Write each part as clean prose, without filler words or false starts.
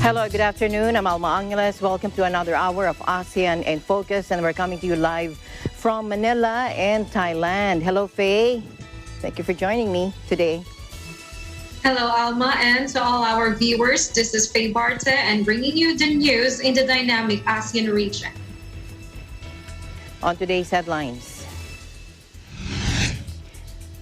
Hello, good afternoon. I'm Alma Angeles. Welcome to another hour of ASEAN in Focus, and we're coming to you live from Manila and Thailand. Hello, Faye. Thank you for joining me today. Hello, Alma, and to all our viewers. This is Faye Barte and bringing you the news in the dynamic ASEAN region. On today's headlines,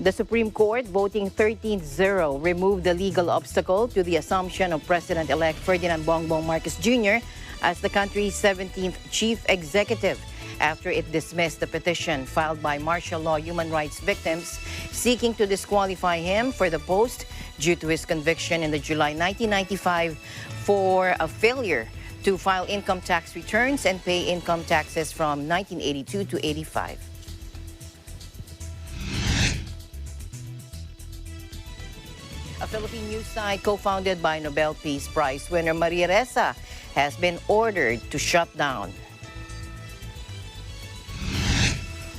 the Supreme Court voting 13-0 removed the legal obstacle to the assumption of President-elect Ferdinand Bongbong Marcos Jr. as the country's 17th chief executive after it dismissed the petition filed by martial law human rights victims seeking to disqualify him for the post due to his conviction in the July 1995 for a failure to file income tax returns and pay income taxes from 1982 to 85. A Philippine news site co-founded by Nobel Peace Prize winner Maria Ressa has been ordered to shut down.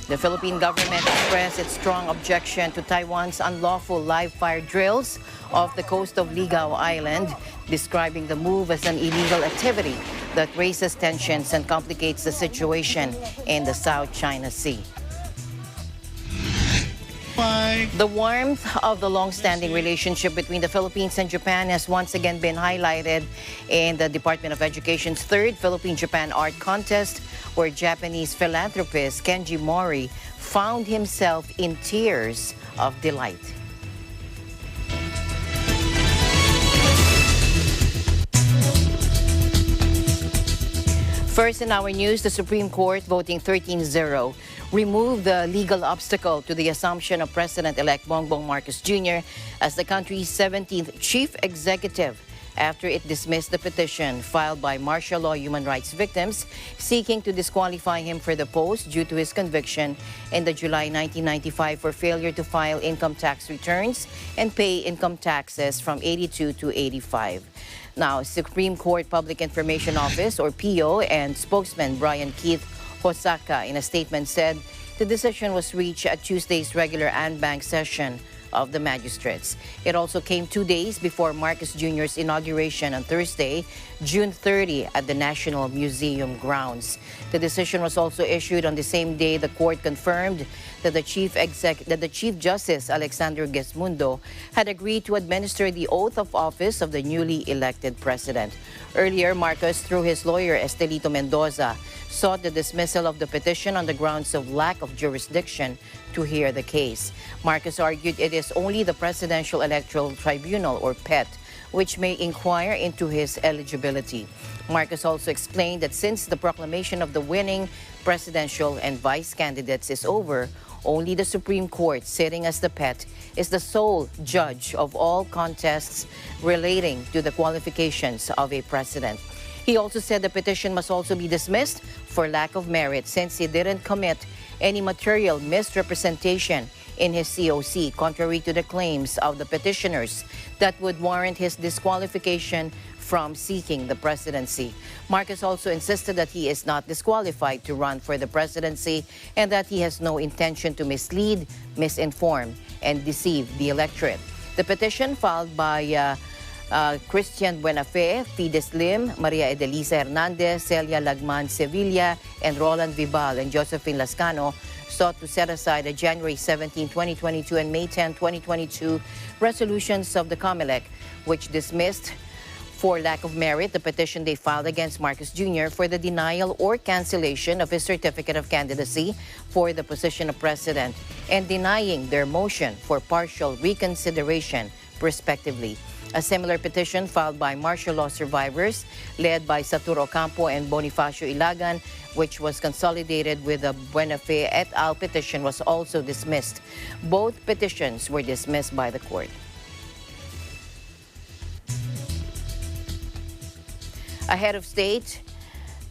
The Philippine government expressed its strong objection to Taiwan's unlawful live-fire drills off the coast of Ligao Island, describing the move as an illegal activity that raises tensions and complicates the situation in the South China Sea. The warmth of the long-standing relationship between the Philippines and Japan has once again been highlighted in the Department of Education's third Philippine-Japan Art Contest, where Japanese philanthropist Kenji Mori found himself in tears of delight. First in our news, the Supreme Court voting 13-0 removed the legal obstacle to the assumption of President-elect Bongbong Marcos Jr. as the country's 17th chief executive after it dismissed the petition filed by martial law human rights victims seeking to disqualify him for the post due to his conviction in the July 1995 for failure to file income tax returns and pay income taxes from 82 to 85. Now, Supreme Court Public Information Office, or PO, and spokesman Brian Keith Hosaka in a statement said the decision was reached at Tuesday's regular en-banc session of the magistrates. It also came 2 days before Marcos Jr.'s inauguration on Thursday, June 30, at the National Museum grounds. The decision was also issued on the same day the court confirmed that the Chief Justice Alexander Gesmundo had agreed to administer the oath of office of the newly elected president. Earlier, Marcos, through his lawyer Estelito Mendoza, sought the dismissal of the petition on the grounds of lack of jurisdiction to hear the case. Marcos argued it is only the Presidential Electoral Tribunal, or PET, which may inquire into his eligibility. Marcos also explained that since the proclamation of the winning presidential and vice candidates is over, only the Supreme Court, sitting as the PET, is the sole judge of all contests relating to the qualifications of a president. He also said the petition must also be dismissed for lack of merit since he didn't commit any material misrepresentation in his COC, contrary to the claims of the petitioners that would warrant his disqualification from seeking the presidency. Marcos also insisted that he is not disqualified to run for the presidency and that he has no intention to mislead, misinform, and deceive the electorate. The petition filed by Christian Buenafe, Fides Lim, Maria Edelisa Hernandez, Celia Lagman Sevilla, and Roland Vibal and Josephine Lascano sought to set aside the January 17, 2022 and May 10, 2022 resolutions of the COMELEC, which dismissed for lack of merit the petition they filed against Marcos Jr. for the denial or cancellation of his certificate of candidacy for the position of president and denying their motion for partial reconsideration, respectively. A similar petition filed by martial law survivors, led by Saturo Campo and Bonifacio Ilagan, which was consolidated with the Buenafe et al. Petition, was also dismissed. Both petitions were dismissed by the court. A head of state,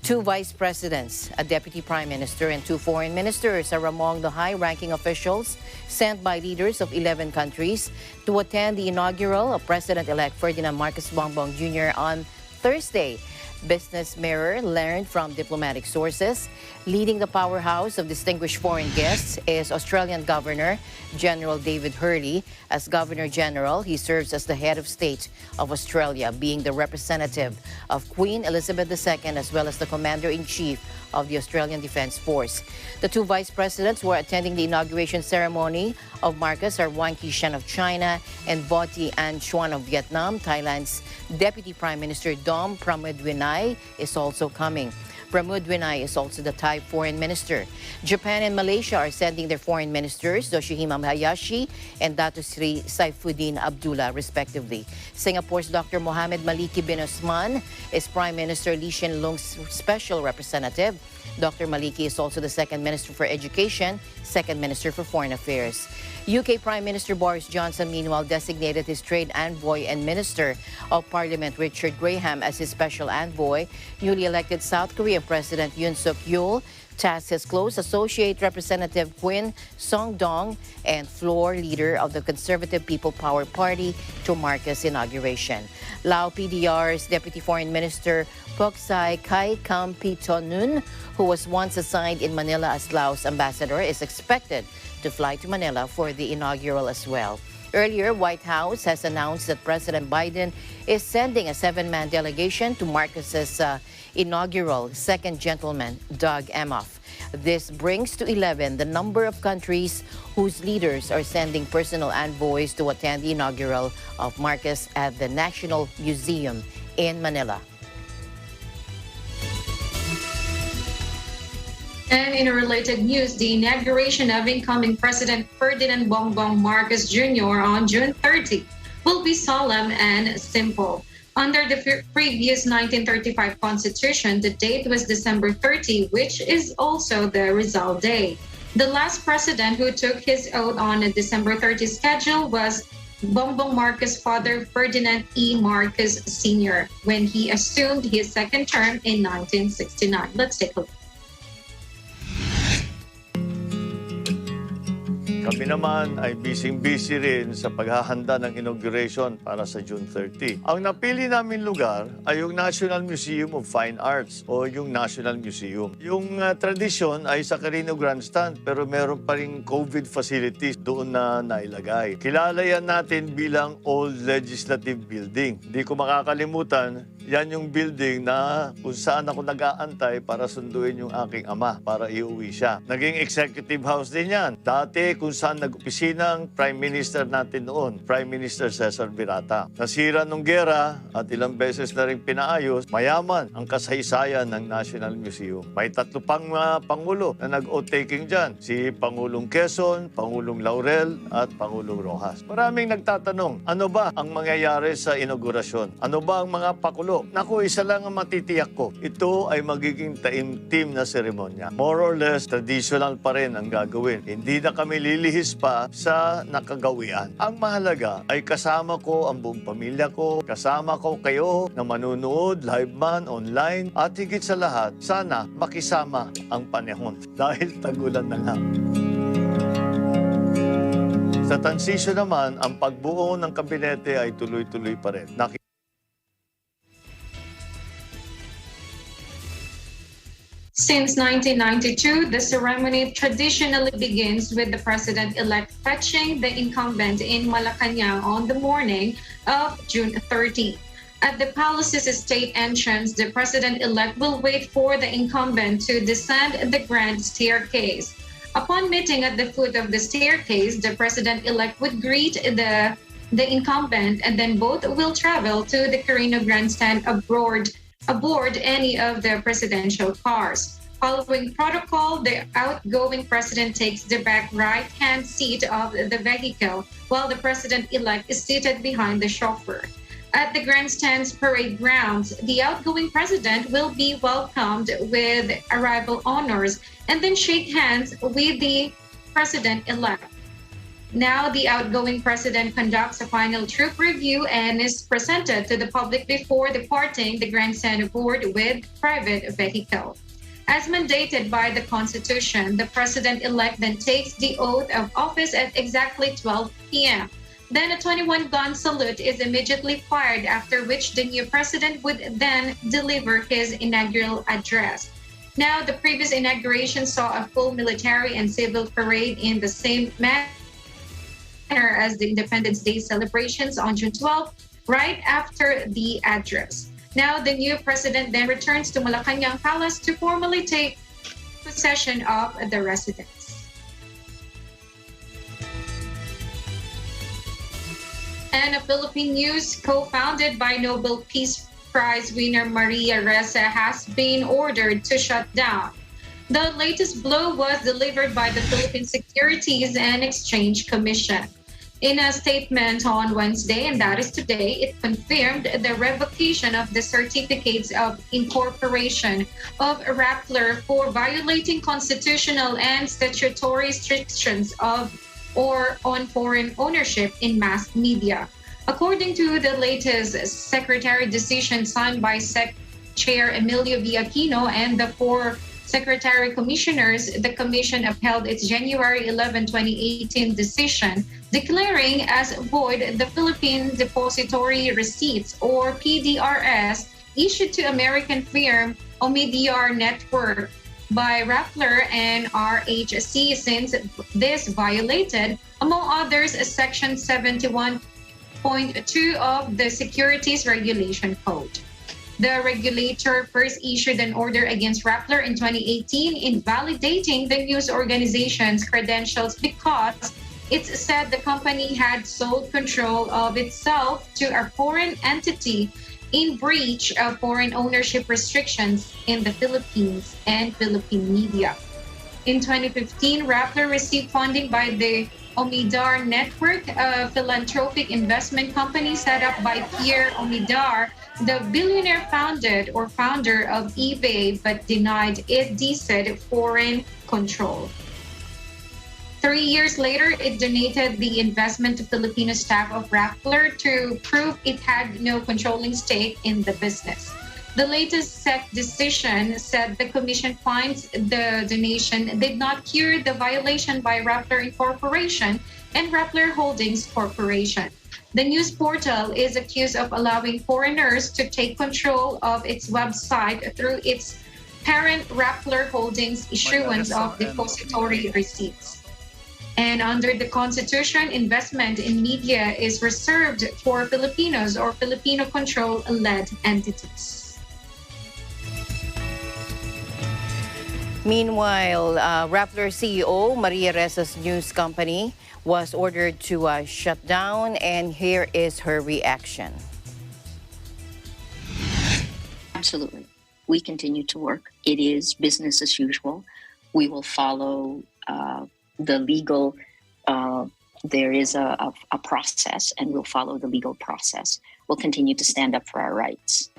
2 vice presidents, a deputy prime minister, and 2 foreign ministers are among the high-ranking officials sent by leaders of 11 countries to attend the inaugural of President-elect Ferdinand Marcos Bongbong Jr. on Thursday. Business Mirror learned from diplomatic sources. Leading the powerhouse of distinguished foreign guests is Australian Governor General David Hurley. As Governor General, he serves as the head of state of Australia, being the representative of Queen Elizabeth II as well as the Commander-in-Chief of the Australian Defence Force. The two vice presidents who are attending the inauguration ceremony of Marcos are Wang Qishan of China and Boti An Chuan of Vietnam. Thailand's Deputy Prime Minister Dom Pramudwinai is also coming. Pramudwinai is also the Thai foreign minister. Japan and Malaysia are sending their foreign ministers, Yoshihime Hayashi and Dato Sri Saifuddin Abdullah, respectively. Singapore's Dr. Mohammed Maliki bin Osman is Prime Minister Lee Hsien Loong's special representative. Dr. Maliki is also the second Minister for Education, second Minister for Foreign Affairs. UK Prime Minister Boris Johnson, meanwhile, designated his trade envoy and Minister of Parliament Richard Graham as his special envoy. Newly elected South Korean President Yoon Suk-yeol tasked his close associate Representative Kwin Song-dong and floor leader of the Conservative People Power Party to mark his inauguration. Lao PDR's Deputy Foreign Minister Poksai Kai Kampitonun, who was once assigned in Manila as Laos ambassador, is expected to fly to Manila for the inaugural as well. Earlier, White House has announced that President Biden is sending a 7-man delegation to Marcos's inaugural second gentleman, Doug Emhoff. This brings to 11 the number of countries whose leaders are sending personal envoys to attend the inaugural of Marcos at the National Museum in Manila. And in related news, the inauguration of incoming President Ferdinand Bongbong Marcos Jr. on June 30 will be solemn and simple. Under the previous 1935 Constitution, the date was December 30, which is also the Rizal Day. The last president who took his oath on a December 30 schedule was Bongbong Marcos' father, Ferdinand E. Marcos Sr., when he assumed his second term in 1969. Let's take a look. Kami naman ay busy rin sa paghahanda ng inauguration para sa June 30. Ang napili namin lugar ay yung National Museum of Fine Arts o yung National Museum. Yung tradisyon ay sa Carino Grandstand pero meron pa rin COVID facilities doon na nailagay. Kilala yan natin bilang Old Legislative Building. Hindi ko makakalimutan, yan yung building na kung saan ako nag-aantay para sunduin yung aking ama para iuwi siya. Naging executive house din yan. Dati kung saan nag-opisina ang Prime Minister natin noon, Prime Minister Cesar Virata. Nasira nung gera at ilang beses na rin pinaayos, mayaman ang kasaysayan ng National Museum. May 3 pang Pangulo na nag-oath-taking dyan. Si Pangulong Quezon, Pangulong Laurel at Pangulong Rojas. Maraming nagtatanong, ano ba ang mangyayari sa inaugurasyon? Ano ba ang mga pakulo? Naku, isa lang ang matitiyak ko. Ito ay magiging taimtim na seremonya. More or less, traditional pa rin ang gagawin. Hindi na kami lilihis pa sa nakagawian. Ang mahalaga ay kasama ko ang buong pamilya ko, kasama ko kayo na manunood, live man, online, at higit sa lahat, sana makisama ang panahon dahil tagulan na nga. Sa transition naman, ang pagbuo ng kabinete ay tuloy-tuloy pa rin. Since 1992, the ceremony traditionally begins with the president-elect fetching the incumbent in Malacanang on the morning of June 30. At the palace's state entrance, the president-elect will wait for the incumbent to descend the grand staircase. Upon meeting at the foot of the staircase, the president-elect would greet the incumbent, and then both will travel to the Carino Grandstand aboard any of the presidential cars. Following protocol, the outgoing president takes the back right-hand seat of the vehicle, while the president-elect is seated behind the chauffeur. At the grandstand's parade grounds, the outgoing president will be welcomed with arrival honors and then shake hands with the president-elect. Now, the outgoing president conducts a final troop review and is presented to the public before departing the grandstand aboard with private vehicle. As mandated by the Constitution, the president-elect then takes the oath of office at exactly 12 p.m. Then a 21-gun salute is immediately fired, after which the new president would then deliver his inaugural address. Now, the previous inauguration saw a full military and civil parade in the same manner as the Independence Day celebrations on June 12th, right after the address. Now, the new president then returns to Malacanang Palace to formally take possession of the residence. And a Philippine news co-founded by Nobel Peace Prize winner Maria Ressa has been ordered to shut down. The latest blow was delivered by the Philippine Securities and Exchange Commission. In a statement on Wednesday, and that is today, it confirmed the revocation of the certificates of incorporation of Rappler for violating constitutional and statutory restrictions of or on foreign ownership in mass media. According to the latest secretary decision signed by SEC Chair Emilio Villaqino and the four secretary commissioners, the commission upheld its January 11, 2018 decision declaring as void the Philippine Depository Receipts or PDRS issued to American firm Omidyar Network by Rappler and RHC, since this violated, among others, Section 71.2 of the Securities Regulation Code. The regulator first issued an order against Rappler in 2018 invalidating the news organization's credentials because it said the company had sold control of itself to a foreign entity in breach of foreign ownership restrictions in the Philippines and Philippine media. In 2015, Rappler received funding by the Omidyar Network, a philanthropic investment company set up by Pierre Omidyar, the billionaire founder of eBay, but denied it said foreign control. 3 years later, it donated the investment to Filipino staff of Rappler to prove it had no controlling stake in the business. The latest SEC decision said the commission finds the donation did not cure the violation by Rappler Incorporation and Rappler Holdings Corporation. The news portal is accused of allowing foreigners to take control of its website through its parent Rappler Holdings issuance of depository receipts. And under the Constitution, investment in media is reserved for Filipinos or Filipino-control-led entities. Meanwhile, Rappler CEO Maria Ressa's news company was ordered to shut down, and here is her reaction. Absolutely. We continue to work. It is business as usual. We will follow the legal, there is a process, and we'll follow the legal process. We'll continue to stand up for our rights.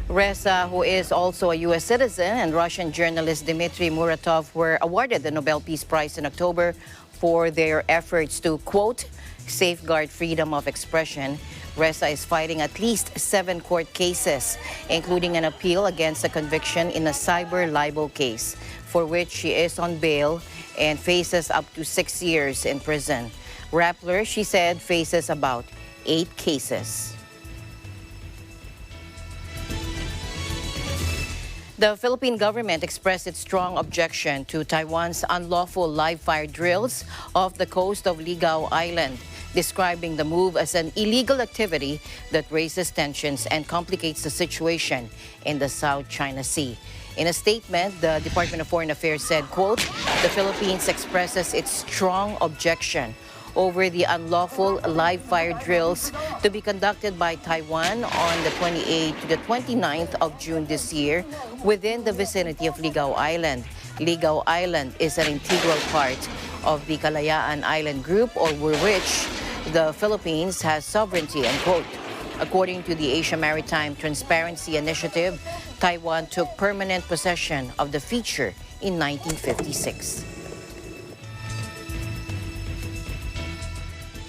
Ressa, who is also a U.S. citizen, and Russian journalist Dmitry Muratov were awarded the Nobel Peace Prize in October for their efforts to, quote, safeguard freedom of expression. Ressa is fighting at least 7 court cases, including an appeal against a conviction in a cyber libel case, for which she is on bail and faces up to 6 years in prison. Rappler, she said, faces about 8 cases. The Philippine government expressed its strong objection to Taiwan's unlawful live-fire drills off the coast of Ligao Island, describing the move as an illegal activity that raises tensions and complicates the situation in the South China Sea. In a statement, the Department of Foreign Affairs said, quote, the Philippines expresses its strong objection over the unlawful live-fire drills to be conducted by Taiwan on the 28th to the 29th of June this year within the vicinity of Ligao Island. Ligao Island is an integral part of the Kalayaan Island Group, over which the Philippines has sovereignty, unquote. According to the Asia Maritime Transparency Initiative, Taiwan took permanent possession of the feature in 1956.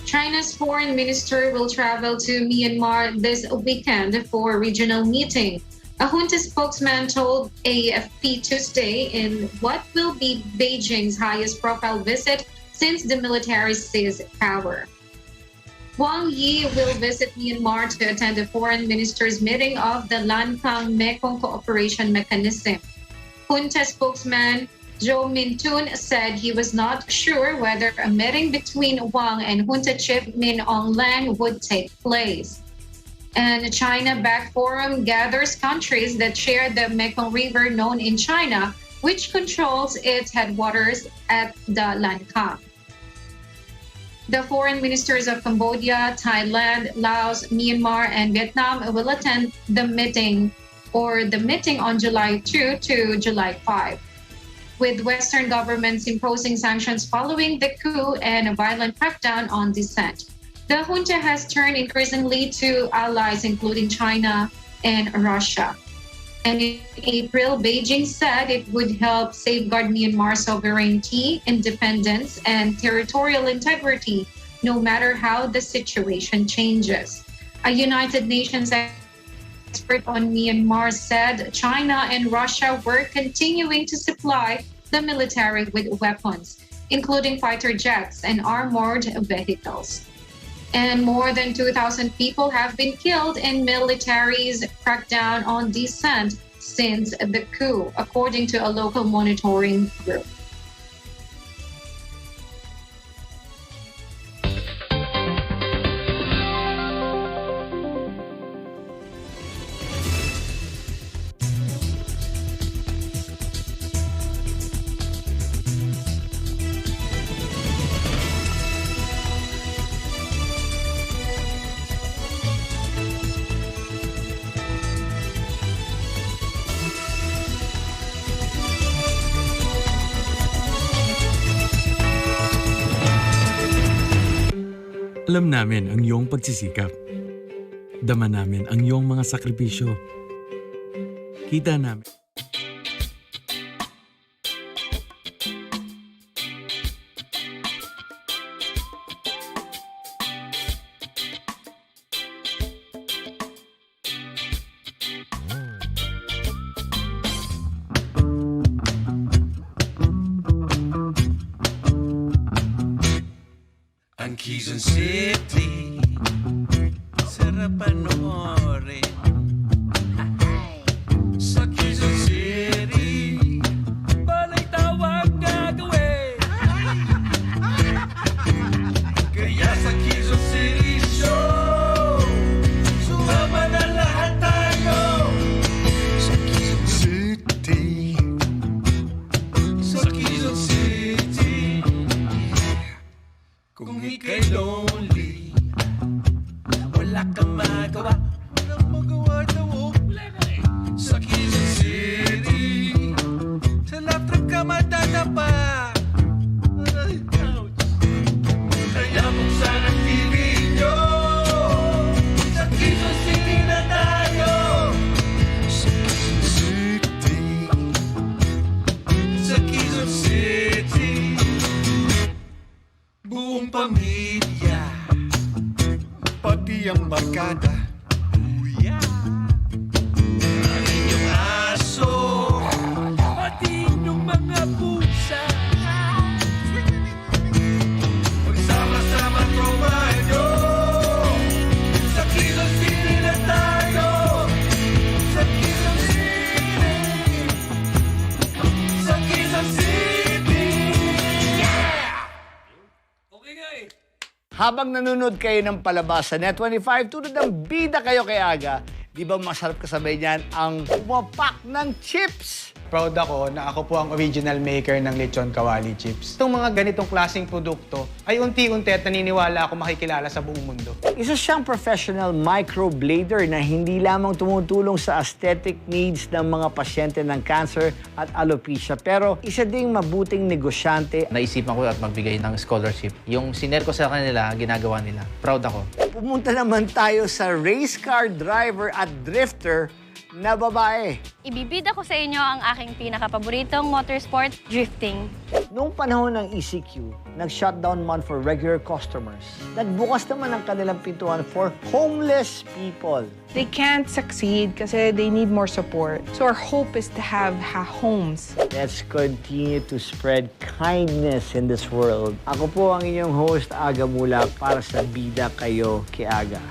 China's foreign minister will travel to Myanmar this weekend for a regional meeting. A junta spokesman told AFP Tuesday in what will be Beijing's highest profile visit since the military seized power. Wang Yi will visit Myanmar to attend the foreign ministers' meeting of the Lancang-Mekong Cooperation Mechanism. Junta spokesman Zhou Mintun said he was not sure whether a meeting between Wang and Junta chief Min Aung Hlaing would take place. And a China-backed forum gathers countries that share the Mekong River known in China, which controls its headwaters at the Lancang. The foreign ministers of Cambodia, Thailand, Laos, Myanmar, and Vietnam will attend the meeting on July 2 to July 5. With Western governments imposing sanctions following the coup and a violent crackdown on dissent, the junta has turned increasingly to allies including China and Russia. And in April, Beijing said it would help safeguard Myanmar's sovereignty, independence, and territorial integrity, no matter how the situation changes. A United Nations expert on Myanmar said China and Russia were continuing to supply the military with weapons, including fighter jets and armored vehicles. And more than 2,000 people have been killed in military's crackdown on dissent since the coup, according to a local monitoring group. Alam namin ang iyong pagsisikap. Dama namin ang iyong mga sakripisyo. Kita namin. Ang Quezon City, sarap panoorin. Sa Quezon City, balay tawag gagawin. Kaya sa Quezon City Show, sumama na lahat tayo. Sa Quezon City, sa Quezon City. Kung ika'y lonely, wala kang magawa. Walang magawa daw, oh. Sa Quezon City, sa laptop ka matadapa. Ay, ouch. Kaya buksan ang TV nyo. Sa Quezon City na tayo. Sa Quezon City, sa Quezon City. Buong pamilya, pati ang barkada. Buya! Ang inyong aso, pati inyong mga pusa. Magsama-sama tropa nyo. Sa Quezon City na tayo. Sa Quezon City. Sa Quezon City. Okay nga eh. Habang nanonood kayo ng palabas sa Net25, tulad ng bida kayo kay Aga, di ba masarap kasabay niyan ang pumapak ng chips? Proud ako na ako po ang original maker ng lechon kawali chips. Itong mga ganitong klaseng produkto ay unti-unti at naniniwala ako makikilala sa buong mundo. Isa siyang professional microblader na hindi lamang tumutulong sa aesthetic needs ng mga pasyente ng cancer at alopecia, pero isa ding mabuting negosyante. Naisipan ko at magbigay ng scholarship. Yung siner ko sa kanila, ginagawa nila. Proud ako. Pumunta naman tayo sa race car driver at drifter na babae. Ibibida ko sa inyo ang aking pinakapaboritong motorsport, drifting. Noong panahon ng ECQ, nag-shutdown man for regular customers. Nagbukas naman ang kanilang pintuan for homeless people. They can't succeed kasi they need more support. So our hope is to have homes. Let's continue to spread kindness in this world. Ako po ang inyong host, Aga Mula, para sa Bida Kayo Kay Aga.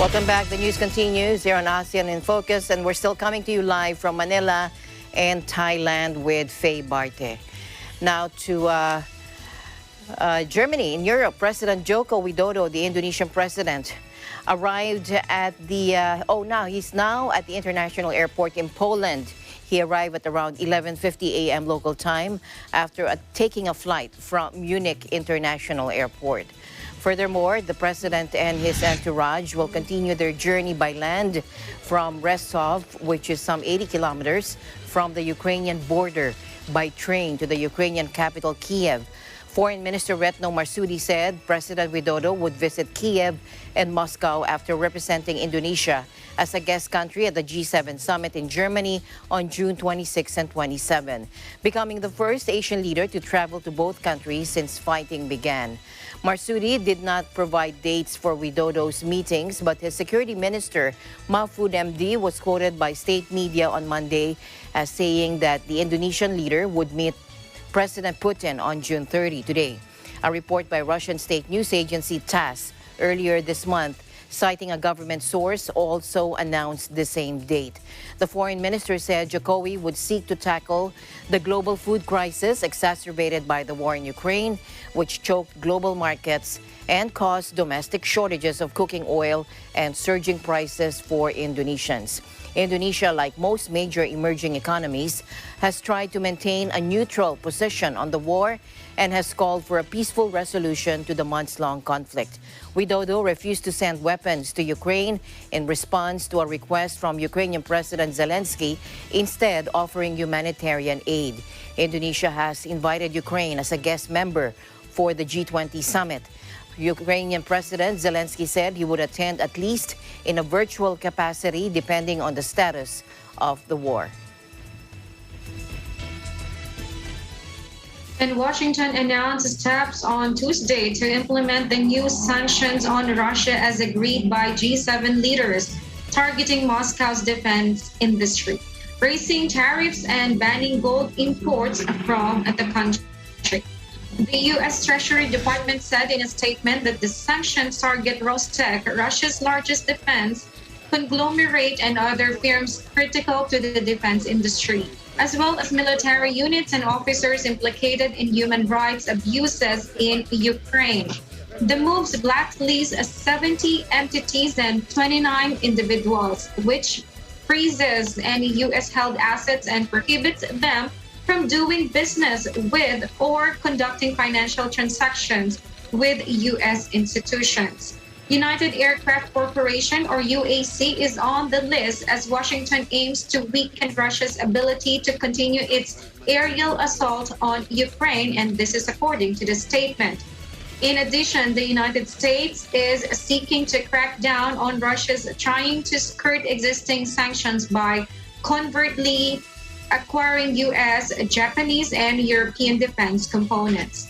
Welcome back. The news continues here on ASEAN in Focus, and we're still coming to you live from Manila and Thailand with Faye Barte. Now to Germany. In Europe, President Joko Widodo, the Indonesian president, arrived at the, he's now at the international airport in Poland. He arrived at around 11:50 a.m. local time after taking a flight from Munich International Airport. Furthermore, the president and his entourage will continue their journey by land from Rostov, which is some 80 kilometers from the Ukrainian border, by train to the Ukrainian capital, Kiev. Foreign Minister Retno Marsudi said President Widodo would visit Kiev and Moscow after representing Indonesia as a guest country at the G7 summit in Germany on June 26 and 27, becoming the first Asian leader to travel to both countries since fighting began. Marsudi did not provide dates for Widodo's meetings, but his security minister, Mahfoud MD, was quoted by state media on Monday as saying that the Indonesian leader would meet President Putin on June 30 today. A report by Russian state news agency TASS earlier this month, citing a government source, also announced the same date. The foreign minister said Jokowi would seek to tackle the global food crisis exacerbated by the war in Ukraine, which choked global markets and caused domestic shortages of cooking oil and surging prices for Indonesians. Indonesia, like most major emerging economies, has tried to maintain a neutral position on the war and has called for a peaceful resolution to the months-long conflict. Widodo refused to send weapons to Ukraine in response to a request from Ukrainian President Zelensky, instead offering humanitarian aid. Indonesia has invited Ukraine as a guest member for the G20 summit. Ukrainian President Zelensky said he would attend at least in a virtual capacity depending on the status of the war. And Washington announced steps on Tuesday to implement the new sanctions on Russia as agreed by G7 leaders, targeting Moscow's defense industry, raising tariffs and banning gold imports from the country. The U.S. Treasury Department said in a statement that the sanctions target Rostec, Russia's largest defense conglomerate, and other firms critical to the defense industry, as well as military units and officers implicated in human rights abuses in Ukraine. The moves blacklist 70 entities and 29 individuals, which freezes any U.S.-held assets and prohibits them from doing business with or conducting financial transactions with U.S. institutions. United Aircraft Corporation, or UAC, is on the list as Washington aims to weaken Russia's ability to continue its aerial assault on Ukraine, and this is according to the statement. In addition, the United States is seeking to crack down on Russia's trying to skirt existing sanctions by covertly acquiring U.S., Japanese, and European defense components.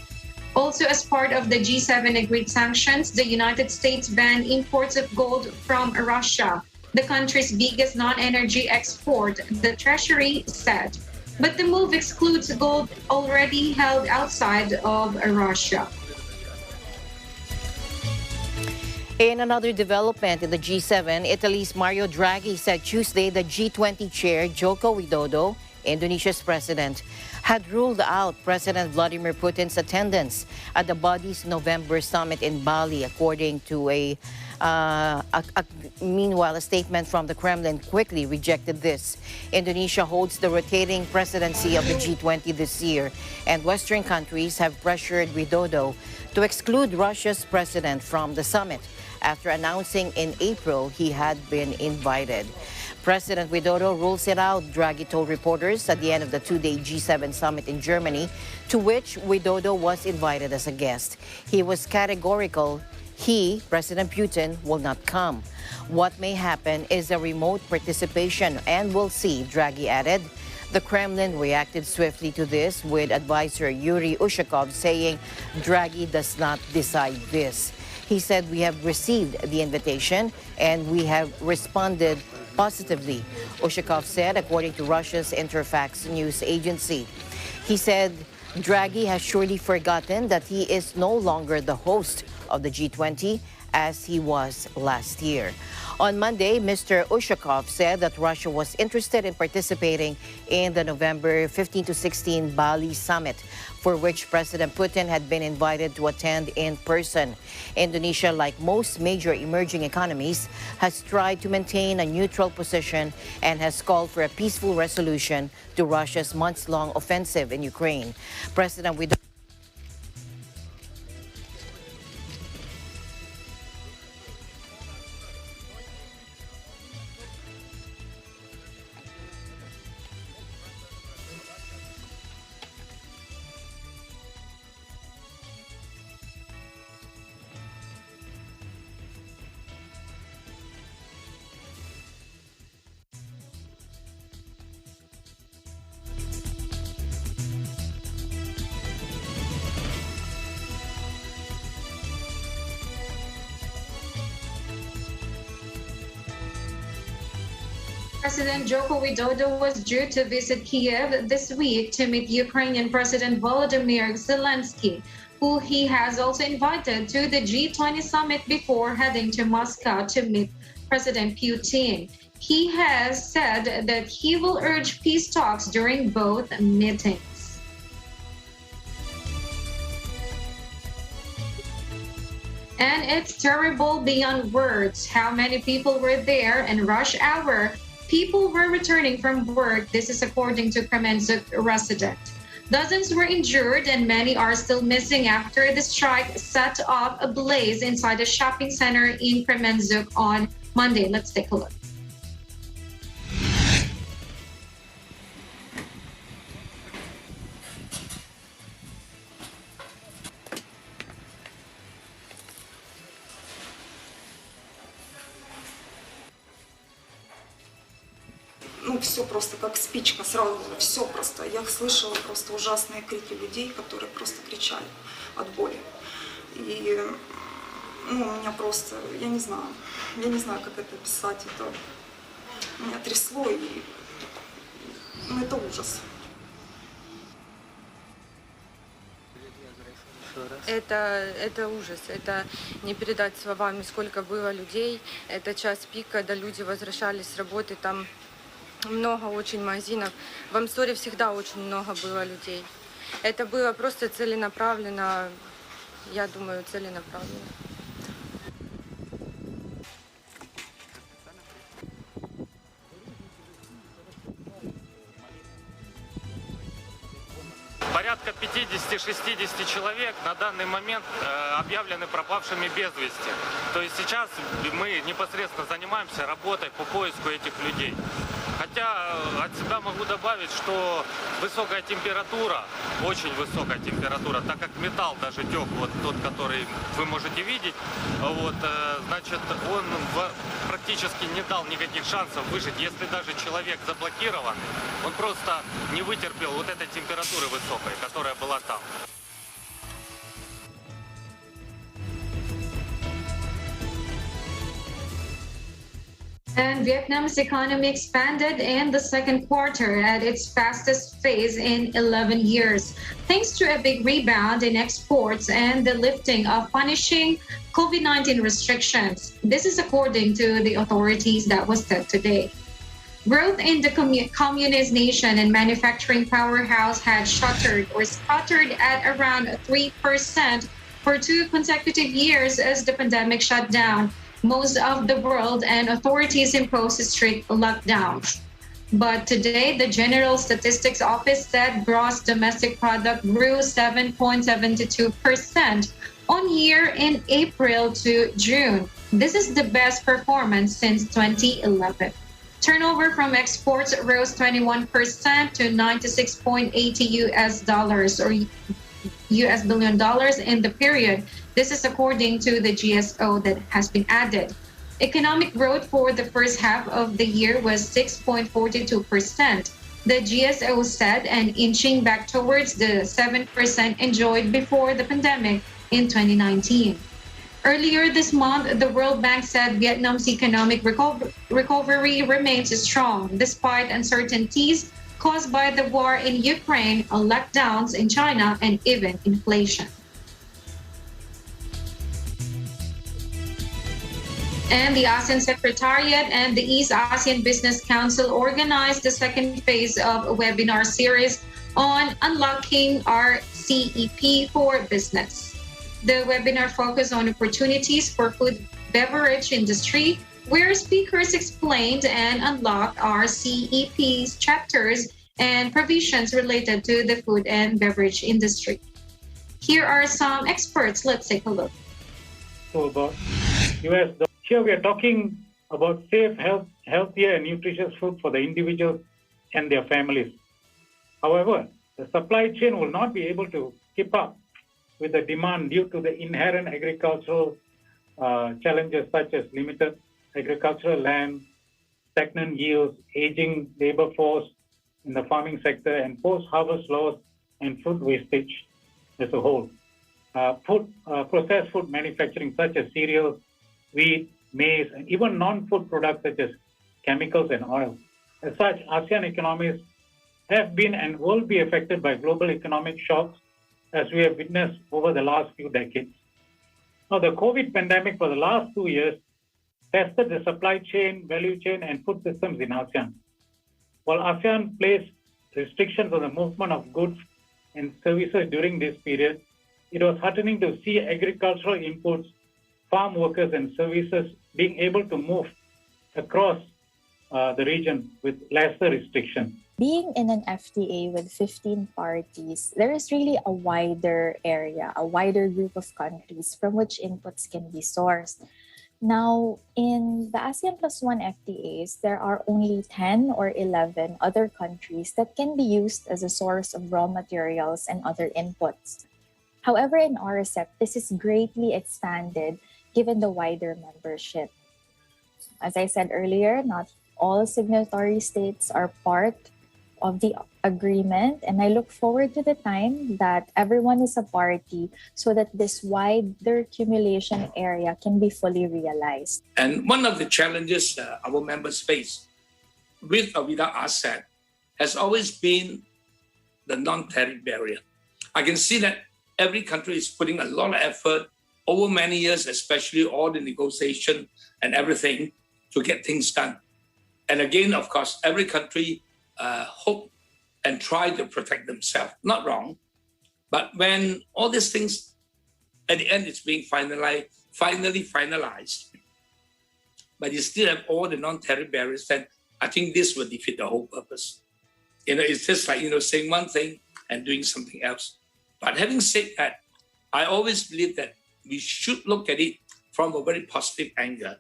Also, as part of the G7 agreed sanctions, the United States banned imports of gold from Russia, the country's biggest non-energy export, the Treasury said. But the move excludes gold already held outside of Russia. In another development in the G7, Italy's Mario Draghi said Tuesday that G20 chair Joko Widodo, Indonesia's president, had ruled out President Vladimir Putin's attendance at the body's November summit in Bali, according to meanwhile, a statement from the Kremlin quickly rejected this. Indonesia holds the rotating presidency of the G20 this year, and Western countries have pressured Widodo to exclude Russia's president from the summit after announcing in April he had been invited. President Widodo rules it out, Draghi told reporters at the end of the two-day G7 summit in Germany, to which Widodo was invited as a guest. He was categorical. He, President Putin, will not come. What may happen is a remote participation, and we'll see, Draghi added. The Kremlin reacted swiftly to this, with advisor Yuri Ushakov saying Draghi does not decide this. He said, we have received the invitation and we have responded positively, Ushakov said, according to Russia's Interfax news agency. He said, Draghi has surely forgotten that he is no longer the host of the G20 as he was last year. On Monday, Mr. Ushakov said that Russia was interested in participating in the November 15 to 16 Bali summit, for which President Putin had been invited to attend in person. Indonesia, like most major emerging economies, has tried to maintain a neutral position and has called for a peaceful resolution to Russia's months-long offensive in Ukraine. President Widodo President Joko Widodo was due to visit Kiev this week to meet Ukrainian President Volodymyr Zelensky, who he has also invited to the G20 summit before heading to Moscow to meet President Putin. He has said that he will urge peace talks during both meetings. And it's terrible beyond words how many people were there in rush hour. People were returning from work. This is according to Kremenchuk resident. Dozens were injured and many are still missing after the strike set off a blaze inside a shopping center in Kremenchuk on Monday. Let's take a look. Ну, все просто как спичка, сразу же, все просто. Я слышала просто ужасные крики людей, которые просто кричали от боли. И, ну, меня просто, я не знаю, как это описать, это меня трясло, и, ну, это ужас. Это ужас, это не передать словами, сколько было людей. Это час пик, когда люди возвращались с работы, там много очень магазинов. В Амсторе всегда очень много было людей. Это было просто целенаправленно, я думаю, целенаправленно. Порядка 50-60 человек на данный момент объявлены пропавшими без вести. То есть сейчас мы непосредственно занимаемся работой по поиску этих людей. Хотя от себя могу добавить, что высокая температура, очень высокая температура, так как металл даже тек, вот тот, который вы можете видеть, вот, значит, он практически не дал никаких шансов выжить. Если даже человек заблокирован, он просто не вытерпел вот этой температуры высокой, которая была там. And Vietnam's economy expanded in the second quarter at its fastest phase in 11 years, thanks to a big rebound in exports and the lifting of punishing COVID-19 restrictions. This is according to the authorities that was said today. Growth in the communist nation and manufacturing powerhouse had sputtered at around 3% for 2 consecutive years as the pandemic shut down most of the world and authorities imposed strict lockdowns. But today, the General Statistics Office said gross domestic product grew 7.72% on year in April to June. This is the best performance since 2011. Turnover from exports rose 21% to 96.80 US dollars or US billion dollars in the period. This is according to the GSO that has been added. Economic growth for the first half of the year was 6.42%. The GSO said, and inching back towards the 7% enjoyed before the pandemic in 2019. Earlier this month, the World Bank said Vietnam's economic recovery remains strong despite uncertainties caused by the war in Ukraine, lockdowns in China, and even inflation. And the ASEAN Secretariat and the East ASEAN Business Council organized the second phase of a webinar series on unlocking our CEP for business. The webinar focused on opportunities for food beverage industry, where speakers explained and unlocked our CEP's chapters and provisions related to the food and beverage industry. Here are some experts. Let's take a look. So about US, here we are talking about safe, healthier and nutritious food for the individuals and their families. However, the supply chain will not be able to keep up with the demand due to the inherent agricultural challenges such as limited agricultural land, stagnant yields, aging labor force in the farming sector, and post-harvest loss and food wastage as a whole. Processed food manufacturing such as cereals, wheat, maize, and even non-food products such as chemicals and oil. As such, ASEAN economies have been and will be affected by global economic shocks as we have witnessed over the last few decades. Now, the COVID pandemic for the last 2 years tested the supply chain, value chain, and food systems in ASEAN. While ASEAN placed restrictions on the movement of goods and services during this period, it was heartening to see agricultural inputs, farm workers, and services being able to move across the region with lesser restrictions. Being in an FTA with 15 parties, there is really a wider area, a wider group of countries from which inputs can be sourced. Now, in the ASEAN Plus One FTAs, there are only 10 or 11 other countries that can be used as a source of raw materials and other inputs. However, in RCEP, this is greatly expanded given the wider membership. As I said earlier, not all signatory states are part of the agreement, and I look forward to the time that everyone is a party so that this wider accumulation area can be fully realized. And one of the challenges our members face with or without ASEAN has always been the non-tariff barrier. I can see that every country is putting a lot of effort over many years, especially all the negotiation and everything to get things done. And again, of course, every country hope and try to protect themselves. Not wrong, but when all these things at the end it's being finally finalized, but you still have all the non-tariff barriers, then I think this will defeat the whole purpose. It's just like saying one thing and doing something else. But having said that, I always believe that we should look at it from a very positive angle.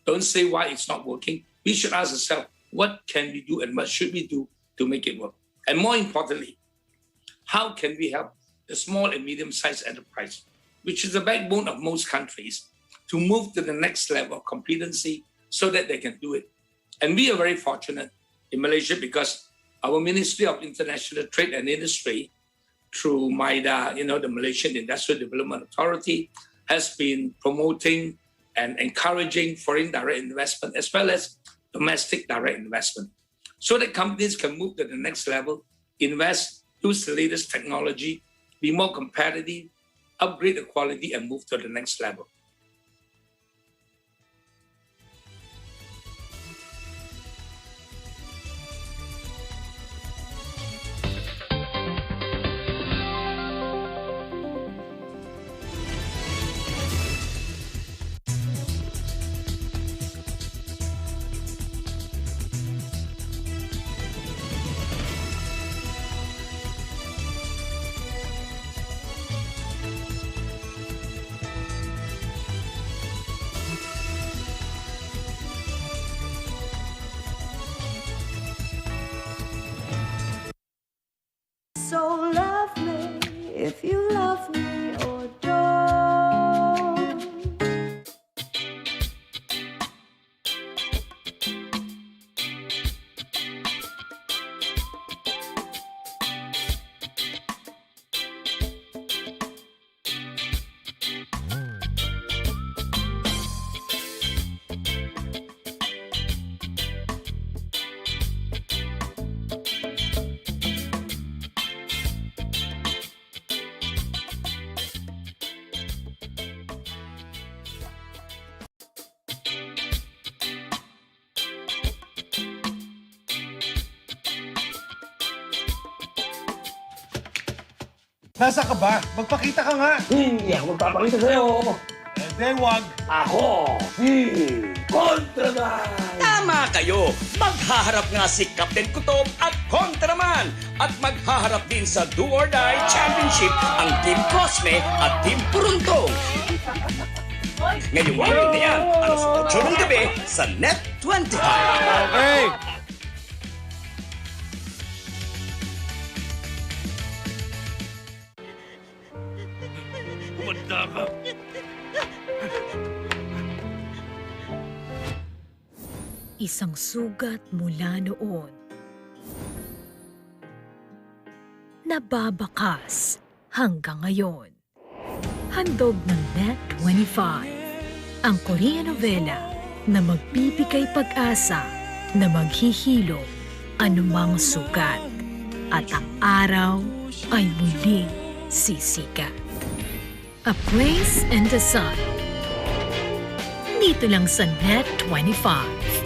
Don't say why it's not working. We should ask ourselves, what can we do and what should we do to make it work? And more importantly, how can we help the small and medium-sized enterprise, which is the backbone of most countries, to move to the next level of competency so that they can do it? And we are very fortunate in Malaysia because our Ministry of International Trade and Industry, through MIDA, the Malaysian Industrial Development Authority, has been promoting and encouraging foreign direct investment as well as domestic direct investment, so that companies can move to the next level, invest, use the latest technology, be more competitive, upgrade the quality, and move to the next level. So love me if you love me or don't. Nasa ka ba? Magpakita ka nga! Hindi ako magpapakita sa'yo! Hindi, wag! Ako, si Kontraman! Tama kayo! Maghaharap nga si Captain Kutob at Kontraman! At maghaharap din sa Do or Die Championship ang Team Cosme at Team Puruntong! Ngayong araw na yan, alas 8 ng gabi sa Net 25! Okay! Kumanda ka! Isang sugat mula noon. Nababakas hanggang ngayon. Handog ng Net 25. Ang Korean novela na magbibigay pag-asa na maghihilom anumang sugat at ang araw ay muling sisikat. A Place in the Sun. Dito lang sa Net 25.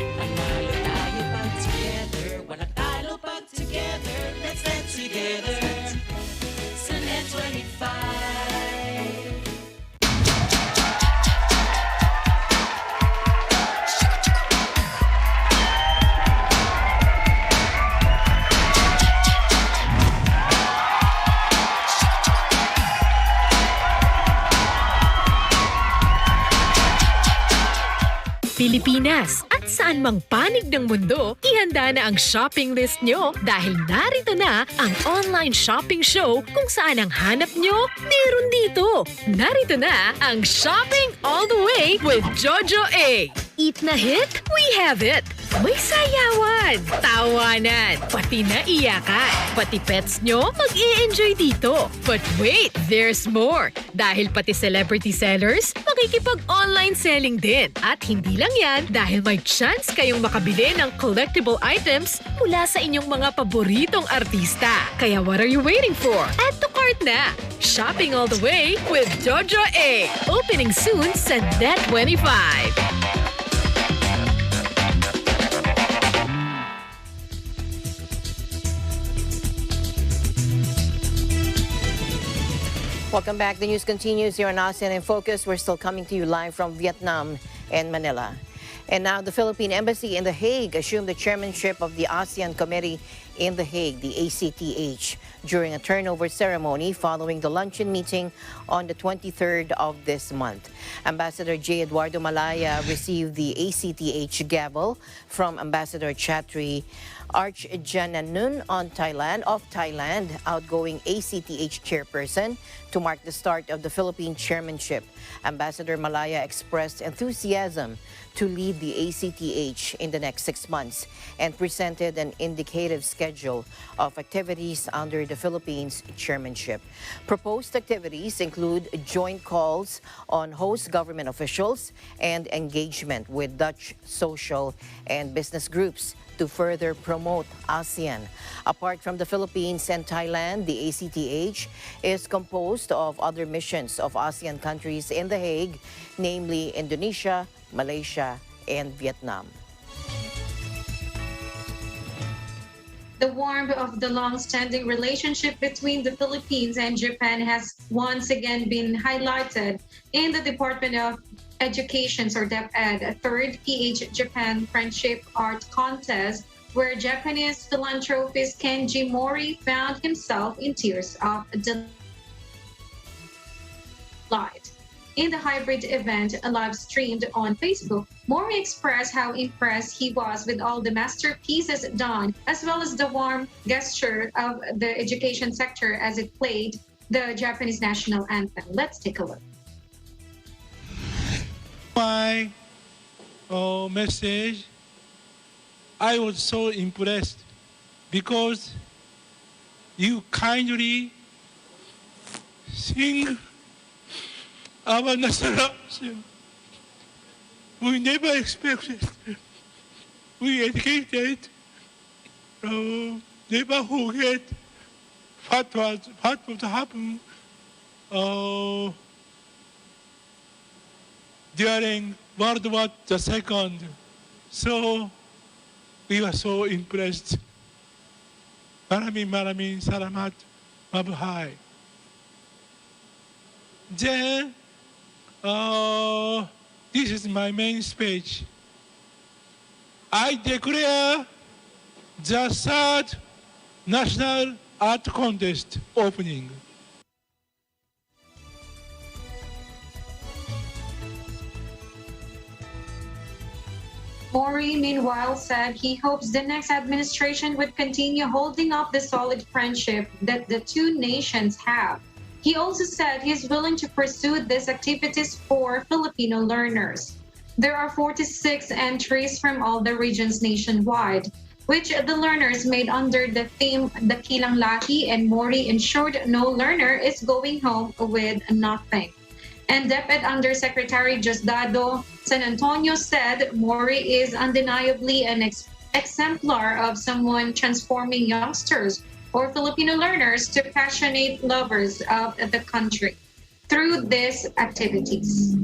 Pilipinas at saan mang panig ng mundo, ihanda na ang shopping list nyo dahil narito na ang online shopping show kung saan ang hanap nyo, meron dito. Narito na ang Shopping All the Way with Jojo A. Eat na hit? We have it! May sayawan, tawanan, pati naiyakan. Pati pets nyo mag-i-enjoy dito. But wait, there's more. Dahil pati celebrity sellers, makikipag-online selling din. At hindi lang yan, dahil may chance kayong makabili ng collectible items mula sa inyong mga paboritong artista. Kaya what are you waiting for? Add to cart na! Shopping All the Way with Jojo A. Opening soon sa Net 25. Welcome back. The news continues here on ASEAN in Focus. We're still coming to you live from Vietnam and Manila. And now the Philippine Embassy in The Hague assumed the chairmanship of the ASEAN Committee in The Hague, the ACTH, during a turnover ceremony following the luncheon meeting on the 23rd of this month. Ambassador J. Eduardo Malaya received the ACTH gavel from Ambassador Chatri Archjananun of Thailand, outgoing ACTH chairperson, to mark the start of the Philippine chairmanship. Ambassador Malaya expressed enthusiasm to lead the ACTH in the next 6 months and presented an indicative schedule of activities under the Philippines chairmanship. Proposed activities include joint calls on host government officials and engagement with Dutch social and business groups to further promote ASEAN. Apart from the Philippines and Thailand, the ACTH is composed of other missions of ASEAN countries in The Hague, namely Indonesia, Malaysia, and Vietnam. The warmth of the long-standing relationship between the Philippines and Japan has once again been highlighted in the Department of Education's or DepEd, a third PH Japan Friendship Art Contest, where Japanese philanthropist Kenji Mori found himself in tears of delight. In the hybrid event live streamed on Facebook, Mori expressed how impressed he was with all the masterpieces done, as well as the warm gesture of the education sector as it played the Japanese national anthem. Let's take a look. My message, I was so impressed because you kindly sing our national anthem. We never expected. We educated, never forget what would happen during World War II. So we were so impressed. Maraming salamat, mabuhay. Then, this is my main speech. I declare the third National Art Contest opening. Mori, meanwhile, said he hopes the next administration would continue holding up the solid friendship that the two nations have. He also said he's willing to pursue these activities for Filipino learners. There are 46 entries from all the regions nationwide, which the learners made under the theme Dakilang Lahi, and Mori ensured no learner is going home with nothing. And DepEd Undersecretary Diosdado San Antonio said Mori is undeniably an exemplar of someone transforming youngsters or Filipino learners to passionate lovers of the country through these activities.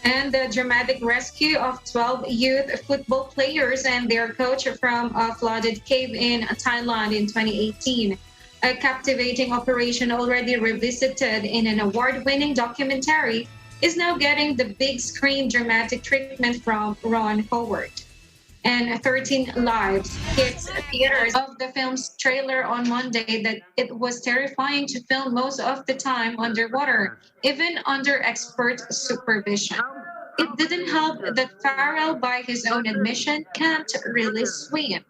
And the dramatic rescue of 12 youth football players and their coach from a flooded cave in Thailand in 2018. A captivating operation already revisited in an award-winning documentary is now getting the big screen dramatic treatment from Ron Howard. And 13 Lives hits theaters of the film's trailer on Monday that it was terrifying to film most of the time underwater, even under expert supervision. It didn't help that Farrell, by his own admission, can't really swim.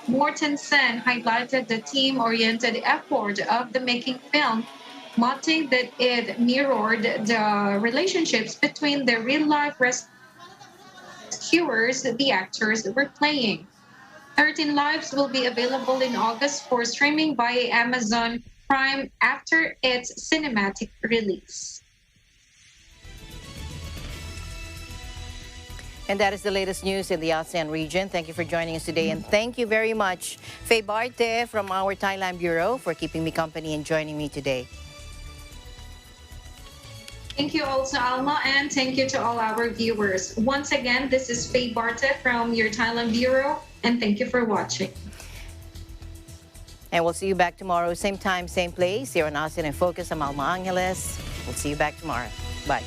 Mortensen highlighted the team-oriented effort of the making film, noting that it mirrored the relationships between the real-life rescuers the actors were playing. 13 Lives will be available in August for streaming by Amazon Prime after its cinematic release. And that is the latest news in the ASEAN region. Thank you for joining us today. And thank you very much, Faye Barte from our Thailand Bureau, for keeping me company and joining me today. Thank you also, Alma, and thank you to all our viewers. Once again, this is Faye Barte from your Thailand Bureau, and thank you for watching. And we'll see you back tomorrow, same time, same place, here on ASEAN in Focus. I'm Alma Angeles. We'll see you back tomorrow. Bye.